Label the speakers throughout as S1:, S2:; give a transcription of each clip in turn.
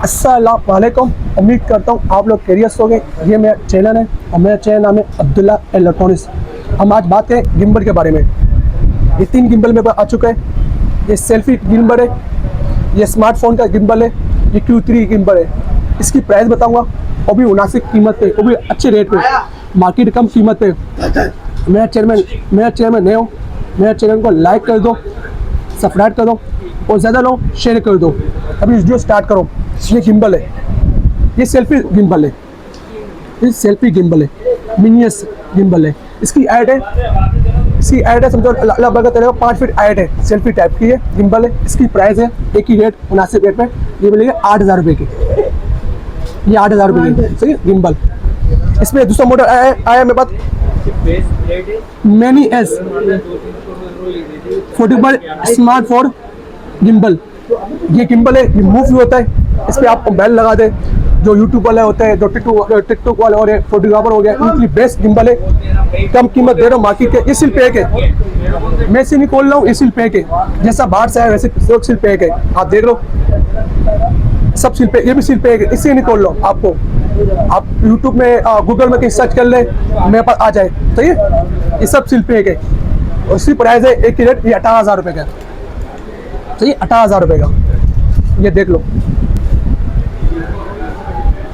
S1: अस्सलाम वालेकुम। उम्मीद करता हूँ आप लोग कैरियर्स हो गए। ये मेरा चैनल है और मेरा चैनल नाम है अब्दुल्ला इलेक्ट्रॉनिक्स। हम आज बात करें गिम्बल के बारे में। ये 3 गिम्बल मेरे पास आ चुका है। ये सेल्फी गिम्बल है, ये स्मार्टफोन का गिम्बल है, ये Q3 गिम्बल है। इसकी प्राइस बताऊंगा, वो भी मुनासिब कीमत पे, वो भी अच्छे रेट पे, मार्केट कम कीमत पे। मेरा चैनल में नए हो, मेरा चैनल को लाइक कर दो, सब्सक्राइब कर दो और ज़्यादा लोग शेयर कर दो। अभी वीडियो स्टार्ट करो। ये गिम्बल है, ये सेल्फी गिम्बल है, ये सेल्फी गिम्बल है, मिनियस गिम्बल है। इसकी ऐड है समझो अलग अलग तरह का 5 फीट ऐड है, सेल्फी टाइप की है, गिम्बल है। इसकी प्राइस है एक ही रेट, मुनासिब रेट में ये मिलेगा 8,000 रुपये की। ये 8,000 रुपये की सही गिम्बल। इसमें दूसरा मॉडल आया मेरे पास मैनी एस 40 स्मार्टफोन गिम्बल। ये गिम्बल है, ये मूव भी होता है। इस पर आप मोबाइल लगा दे, जो यूट्यूब वाले होते हैं, जो टिकटॉक वाले हो रहे, फोटोग्राफर हो गया, इनकी बेस्ट गिम्बल है। कम कीमत दे रहा हूँ मार्केट के। ये सिल पैक है, मैं से नहीं खोल रहा हूँ, ये सिल पैक है। जैसा बाहर से आया वैसे सिल पैक है, आप देख लो सब सिल पैक। ये भी सिल पैक है, इससे नहीं खोल रहा हूँ आपको। आप यूट्यूब में गूगल में कहीं सर्च कर ले, मेरे पास आ जाए। सही है, ये सब सिल पैक है। और इसकी प्राइस है एक ही रेट, ये 18,000 रुपये का। सही, 18,000 रुपये का। ये देख लो,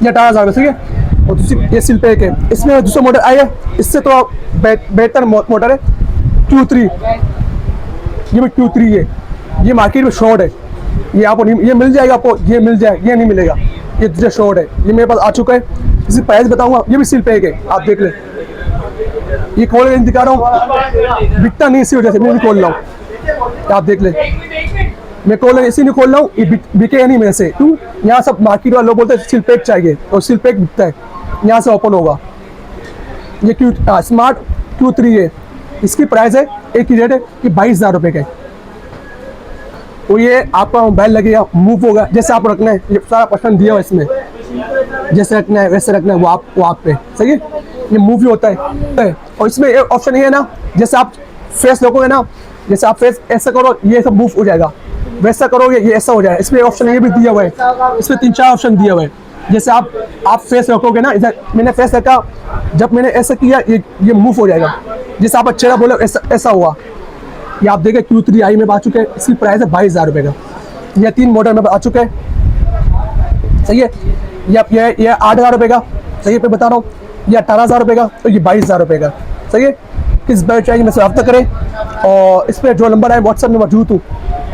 S1: ये 18,000 में। सही है, और दूसरी ये सिल पैक है। इसमें दूसरा मॉडल आया, इससे तो बेहतर मॉडल है Q3। ये भी Q3 है, ये मार्केट में शॉर्ट है। ये आपको नहीं, ये मिल जाएगा आपको, ये मिल जाए, ये नहीं मिलेगा। ये दूसरा शॉर्ट है, ये मेरे पास आ चुका है। इसकी प्राइस बताऊंगा, ये भी सिल पैक है, आप देख ले। ये खोल के दिखा रहा हूँ, बिकता नहीं इसी वजह से मैं भी खोल रहा हूँ, आप देख ले। मैं खोल इसी नहीं खोल रहा हूँ, ये बिके नहीं मेरे से। क्यों? यहाँ सब मार्केट वाले लोग बोलते हैं सिल पैक चाहिए, और सिल पैक बिकता है, यहाँ से ओपन होगा। ये स्मार्ट Q3 है। इसकी प्राइस है एक ही रेट है, कि 22,000 रुपये का। और ये आपका मोबाइल लगेगा, मूव होगा, जैसे आप रखना है। ये सारा पसंद दिया हुआ इसमें, जैसे रखना है वैसे रखना है, वो आप पे। सही है, ये मूव ही होता है। और इसमें एक ऑप्शन ये है ना, जैसे आप फेस रखोगे ना, जैसे आप फेस ऐसा करो, ये सब मूव हो जाएगा, वैसा करोगे ये ऐसा हो जाएगा। इसमें ऑप्शन ये भी दिया हुआ है, इसमें 3-4 ऑप्शन दिया हुआ है। जैसे आप फेस रखोगे ना, इधर मैंने फेस रखा, जब मैंने ऐसा किया ये मूव हो जाएगा। जैसे आप चेहरा बोलो ऐसा हुआ। ये आप देखें Q3 आई में आ चुके हैं। इसकी प्राइस है 22,000 रुपये का। ये 3 मॉडल में आ चुके हैं। सही है, ये 8,000 रुपये का। सही है, पे बता रहा हूँ, ये 18,000 रुपये का, तो ये 22,000 रुपये का। सही है, किस बार चाहिए मैं से रब्ता करें। और इस पर जो नंबर है व्हाट्सएप में मौजूद हूँ,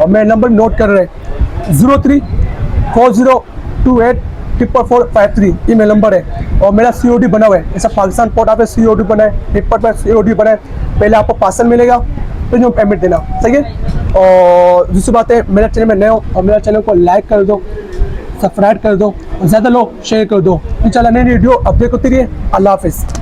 S1: और मैं नंबर नोट कर रहे हैं 0340284453। ये मेरा नंबर है। और मेरा COD बना हुआ है, जैसा पाकिस्तान पोर्ट आप COD बना है, फ्लिपकार्ट पर COD बना है। पहले आपको पार्सल मिलेगा, तो जो पेमेंट देना। सही है, और दूसरी बात है, मेरा चैनल में नए हो और मेरा चैनल को लाइक कर दो, सब्सक्राइब कर दो, और ज़्यादा लोग शेयर कर दो। इंशाल्लाह नई वीडियो अपडेट होती रही है। अल्लाह हाफिज़।